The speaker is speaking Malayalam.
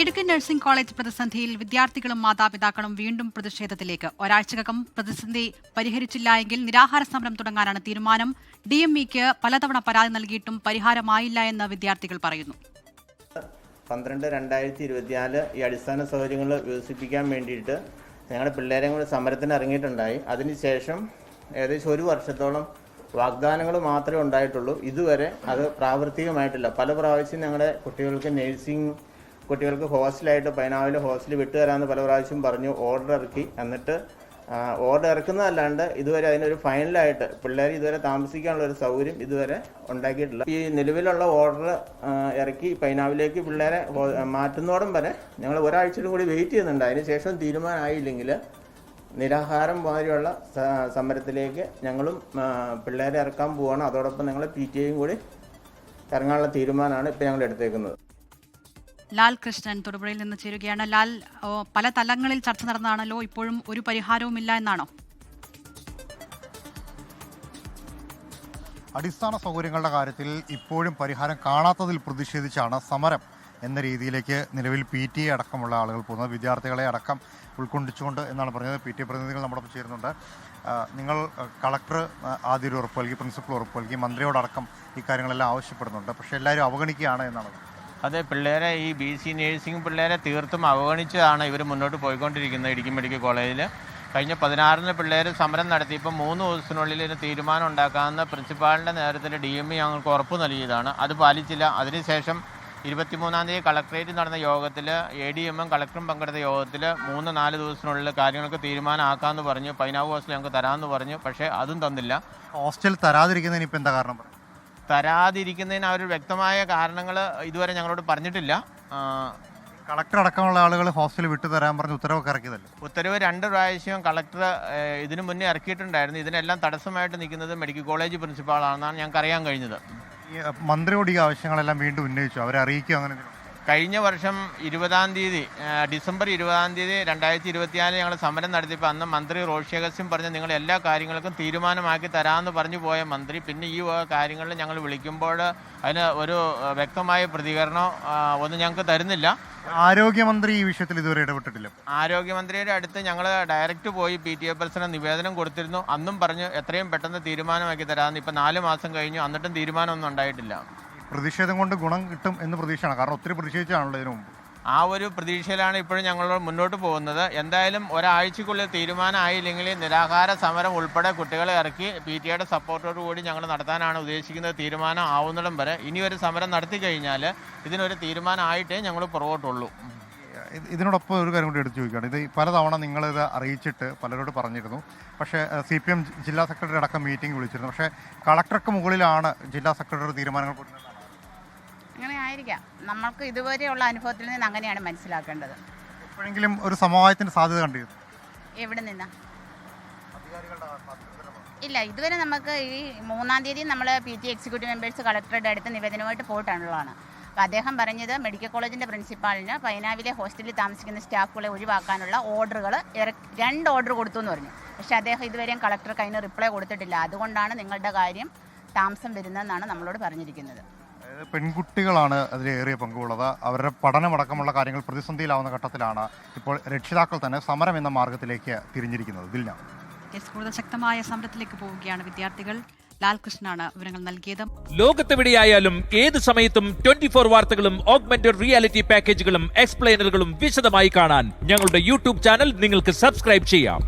ഇടുക്കി നഴ്സിംഗ് കോളേജ് പ്രതിസന്ധിയിൽ വിദ്യാർത്ഥികളും മാതാപിതാക്കളും വീണ്ടും പ്രതിഷേധത്തിലേക്ക്. ഒരാഴ്ചക്കകം പ്രതിസന്ധി പരിഹരിച്ചില്ല എങ്കിൽ നിരാഹാര സമരം തുടങ്ങാനാണ് തീരുമാനം. DMEക്ക് പലതവണ പരാതി നൽകിയിട്ടും പരിഹാരമായില്ല എന്ന് വിദ്യാർത്ഥികൾ പറയുന്നു. 12/2024 ഈ അടിസ്ഥാന സൗകര്യങ്ങൾ വികസിപ്പിക്കാൻ വേണ്ടിയിട്ട് ഞങ്ങളുടെ പിള്ളേരെ കൂടി സമരത്തിന് ഇറങ്ങിയിട്ടുണ്ടായി. അതിനുശേഷം ഏകദേശം ഒരു വർഷത്തോളം വാഗ്ദാനങ്ങൾ മാത്രമേ ഉണ്ടായിട്ടുള്ളൂ. ഇതുവരെ അത് പ്രാവർത്തികമായിട്ടില്ല. പല പ്രാവശ്യം ഞങ്ങളുടെ കുട്ടികൾക്ക് ഹോസ്റ്റലായിട്ട് പൈനാവിലെ ഹോസ്റ്റലിൽ വിട്ടുതരാമെന്ന് പല പ്രാവശ്യം പറഞ്ഞു, ഓർഡർ ഇറക്കി. എന്നിട്ട് ഓർഡർ ഇറക്കുന്നതല്ലാണ്ട് ഇതുവരെ അതിനൊരു ഫൈനലായിട്ട് പിള്ളേർ ഇതുവരെ താമസിക്കാനുള്ള ഒരു സൗകര്യം ഇതുവരെ ഉണ്ടാക്കിയിട്ടില്ല. ഈ നിലവിലുള്ള ഓർഡർ ഇറക്കി പൈനാവിലേക്ക് പിള്ളേരെ മാറ്റുന്നോടം വരെ ഞങ്ങൾ ഒരാഴ്ചയും കൂടി വെയിറ്റ് ചെയ്യുന്നുണ്ട്. അതിനുശേഷം തീരുമാനമായില്ലെങ്കിൽ നിരാഹാരം മാതിരിയുള്ള സമരത്തിലേക്ക് ഞങ്ങളും പിള്ളേരെ ഇറക്കാൻ പോവുകയാണ്. അതോടൊപ്പം ഞങ്ങൾ PTA കൂടി ഇറങ്ങാനുള്ള തീരുമാനമാണ് ഇപ്പോൾ ഞങ്ങൾ എടുത്തേക്കുന്നത്. ലാൽ കൃഷ്ണൻ തൊടുപുഴയിൽ നിന്ന് ചേരുകയാണ്. ലാൽ, പല തലങ്ങളിൽ ചർച്ച നടന്നതാണല്ലോ, ഇപ്പോഴും ഒരു പരിഹാരവുമില്ല എന്നാണോ? അടിസ്ഥാന സൗകര്യങ്ങളുടെ കാര്യത്തിൽ ഇപ്പോഴും പരിഹാരം കാണാത്തതിൽ പ്രതിഷേധിച്ചാണ് സമരം എന്ന രീതിയിലേക്ക് നിലവിൽ PTA അടക്കമുള്ള ആളുകൾ പോകുന്നത്. വിദ്യാർത്ഥികളെ അടക്കം ഉൾക്കൊണ്ടിച്ചുകൊണ്ട് എന്നാണ് പറഞ്ഞത്. PTA പ്രതിനിധികൾ നമ്മുടെ ചേരുന്നുണ്ട്. നിങ്ങൾ കളക്ടർ ആദ്യം ഒരു ഉറപ്പ് നൽകി, പ്രിൻസിപ്പൽ ഉറപ്പ് നൽകി, മന്ത്രിയോടക്കം ഈ കാര്യങ്ങളെല്ലാം ആവശ്യപ്പെടുന്നുണ്ട്. പക്ഷേ എല്ലാവരും അവഗണിക്കുകയാണ് എന്നാണ്. അതെ, പിള്ളേരെ ഈ BC നേഴ്സിംഗ് പിള്ളേരെ തീർത്തും അവഗണിച്ചതാണ് ഇവർ മുന്നോട്ട് പോയിക്കൊണ്ടിരിക്കുന്നത്. ഇടുക്കി മെഡിക്കൽ കോളേജിൽ കഴിഞ്ഞ 16-ന് പിള്ളേർ സമരം നടത്തി. ഇപ്പം 3 ദിവസത്തിനുള്ളിൽ ഒരു തീരുമാനം ഉണ്ടാക്കാമെന്ന് പ്രിൻസിപ്പാളിൻ്റെ നേതൃത്വത്തിൽ DME ഞങ്ങൾക്ക് ഉറപ്പ് നൽകിയതാണ്. അത് പാലിച്ചില്ല. അതിനുശേഷം 23-ാം തീയതി കളക്ടറേറ്റിൽ നടന്ന യോഗത്തിൽ ADM-ഉം കളക്ടറും പങ്കെടുത്ത യോഗത്തിൽ 3-4 ദിവസത്തിനുള്ളിൽ കാര്യങ്ങൾക്ക് തീരുമാനമാക്കാമെന്ന് പറഞ്ഞു. പൈനാവ് ഹോസ്റ്റൽ ഞങ്ങൾക്ക് തരാമെന്ന് പറഞ്ഞു. പക്ഷേ അതും തന്നില്ല. ഹോസ്റ്റൽ തരാതിരിക്കുന്നതിന് ഇപ്പം എന്താ കാരണം? തരാതിരിക്കുന്നതിന് അവർ വ്യക്തമായ കാരണങ്ങൾ ഇതുവരെ ഞങ്ങളോട് പറഞ്ഞിട്ടില്ല. കളക്ടർ അടക്കമുള്ള ആളുകൾ ഹോസ്റ്റൽ വിട്ടു തരാൻ പറഞ്ഞ് ഉത്തരവൊക്കെ ഇറക്കിയതല്ലേ? ഉത്തരവ് 2 പ്രാവശ്യം കളക്ടർ ഇതിനു മുന്നേ ഇറക്കിയിട്ടുണ്ടായിരുന്നു. ഇതിനെല്ലാം തടസ്സമായിട്ട് നിൽക്കുന്നത് മെഡിക്കൽ കോളേജ് പ്രിൻസിപ്പാളാണെന്നാണ് ഞങ്ങൾക്ക് അറിയാൻ കഴിഞ്ഞത്. മന്ത്രിയോട് ഈ ആവശ്യങ്ങളെല്ലാം വീണ്ടും ഉന്നയിച്ചു, അവരെ അറിയിക്കുക അങ്ങനെ? കഴിഞ്ഞ വർഷം 20-ാം തീയതി ഡിസംബർ 20-ാം തീയതി 2024 ഞങ്ങൾ സമരം നടത്തിയപ്പോൾ അന്ന് മന്ത്രി റോഷി അഗസ്റ്റിൻ പറഞ്ഞ് നിങ്ങൾ എല്ലാ കാര്യങ്ങൾക്കും തീരുമാനമാക്കി തരാമെന്ന് പറഞ്ഞു പോയ മന്ത്രി പിന്നെ ഈ കാര്യങ്ങളിൽ ഞങ്ങൾ വിളിക്കുമ്പോൾ അതിന് ഒരു വ്യക്തമായ പ്രതികരണം ഒന്നും ഞങ്ങൾക്ക് തരുന്നില്ല. ആരോഗ്യമന്ത്രി ഈ വിഷയത്തിൽ ഇതുവരെ ഇടപെട്ടിട്ടില്ല. ആരോഗ്യമന്ത്രിയുടെ അടുത്ത് ഞങ്ങൾ ഡയറക്റ്റ് പോയി PTA പ്രസിഡന്റ് നിവേദനം കൊടുത്തിരുന്നു. അന്നും പറഞ്ഞു എത്രയും പെട്ടെന്ന് തീരുമാനമാക്കി തരാമെന്ന്. ഇപ്പം 4 മാസം കഴിഞ്ഞു, എന്നിട്ടും തീരുമാനമൊന്നും ഉണ്ടായിട്ടില്ല. പ്രതിഷേധം കൊണ്ട് ഗുണം കിട്ടും എന്ന് പ്രതീക്ഷയാണ്, കാരണം ഒത്തിരി പ്രതിഷേധിച്ചാണല്ലോ ഇതിനു മുമ്പ്. ആ ഒരു പ്രതീക്ഷയിലാണ് ഇപ്പോഴും ഞങ്ങൾ മുന്നോട്ട് പോകുന്നത്. എന്തായാലും ഒരാഴ്ചക്കുള്ളിൽ തീരുമാനമായില്ലെങ്കിൽ നിരാഹാര സമരം ഉൾപ്പെടെ കുട്ടികളെ ഇറക്കി PTA സപ്പോർട്ടോടുകൂടി ഞങ്ങൾ നടത്താനാണ് ഉദ്ദേശിക്കുന്നത്. തീരുമാനം ആവുന്നിടം വരെ ഇനി ഒരു സമരം നടത്തി കഴിഞ്ഞാൽ ഇതിനൊരു തീരുമാനമായിട്ടേ ഞങ്ങൾ പുറകോട്ടുള്ളൂ. ഇതിനോടൊപ്പം ഒരു കാര്യം കൂടി എടുത്തു ചോദിക്കുകയാണ്. ഇത് പലതവണ നിങ്ങളിത് അറിയിച്ചിട്ട് പലരോട് പറഞ്ഞിരുന്നു. പക്ഷേ CPM ജില്ലാ സെക്രട്ടറി അടക്കം മീറ്റിംഗ് വിളിച്ചിരുന്നു. പക്ഷേ കളക്ടർക്ക് മുകളിലാണ് ജില്ലാ സെക്രട്ടറി തീരുമാനങ്ങൾ കൊടുക്കുന്നത്. അങ്ങനെ ആയിരിക്കാം. നമ്മൾക്ക് ഇതുവരെയുള്ള അനുഭവത്തിൽ നിന്ന് അങ്ങനെയാണ് മനസ്സിലാക്കേണ്ടത്. എപ്പോഴെങ്കിലും ഒരു സമവായത്തിന് സാധ്യത കണ്ടിരുന്നു? എവിടെ നിന്നാ? ഇല്ല, ഇതുവരെ നമുക്ക് ഈ 3-ാം തീയതി നമ്മൾ PTA എക്സിക്യൂട്ടീവ് മെമ്പേഴ്സ് കളക്ടറുടെ അടുത്ത് നിവേദനമായിട്ട് പോയിട്ടുള്ളതാണ്. അപ്പോൾ അദ്ദേഹം പറഞ്ഞത് മെഡിക്കൽ കോളേജിൻ്റെ പ്രിൻസിപ്പാളിന് പൈനാവിലെ ഹോസ്റ്റലിൽ താമസിക്കുന്ന സ്റ്റാഫുകളെ ഒഴിവാക്കാനുള്ള ഓർഡറുകൾ 2 ഓർഡർ കൊടുത്തു എന്ന് പറഞ്ഞു. പക്ഷേ അദ്ദേഹം ഇതുവരെയും കളക്ടർക്ക് അതിന് റിപ്ലൈ കൊടുത്തിട്ടില്ല. അതുകൊണ്ടാണ് നിങ്ങളുടെ കാര്യം താമസം വരുന്നതെന്നാണ് നമ്മളോട് പറഞ്ഞിരിക്കുന്നത്. പെൺകുട്ടികളാണ് അതിലേറിയ പങ്കുള്ളത്. അവരുടെ പഠനമടക്കമുള്ള കാര്യങ്ങൾ പ്രതിസന്ധിയിലാവുന്ന ഘട്ടത്തിലാണ് ഇപ്പോൾ രക്ഷിതാക്കൾ തന്നെ സമരം എന്ന മാർഗത്തിലേക്ക് തിരിഞ്ഞിരിക്കുന്നത്. ദിൽന, കൂടുതൽ ശക്തമായ സമരത്തിലേക്ക് പോവുകയാണ് വിദ്യാർത്ഥികൾ. ലാൽകൃഷ്ണനാണ് വിവരങ്ങൾ നൽകിയത്. ലോകത്തെവിടെയായാലും ഏത് സമയത്തും 24 വാർത്തകളും ഓഗ്മെന്റഡ് റിയാലിറ്റി പാക്കേജുകളും എക്സ്പ്ലെയിനറുകളും വിശദമായി കാണാൻ ഞങ്ങളുടെ YouTube ചാനൽ നിങ്ങൾക്ക് സബ്സ്ക്രൈബ് ചെയ്യാം.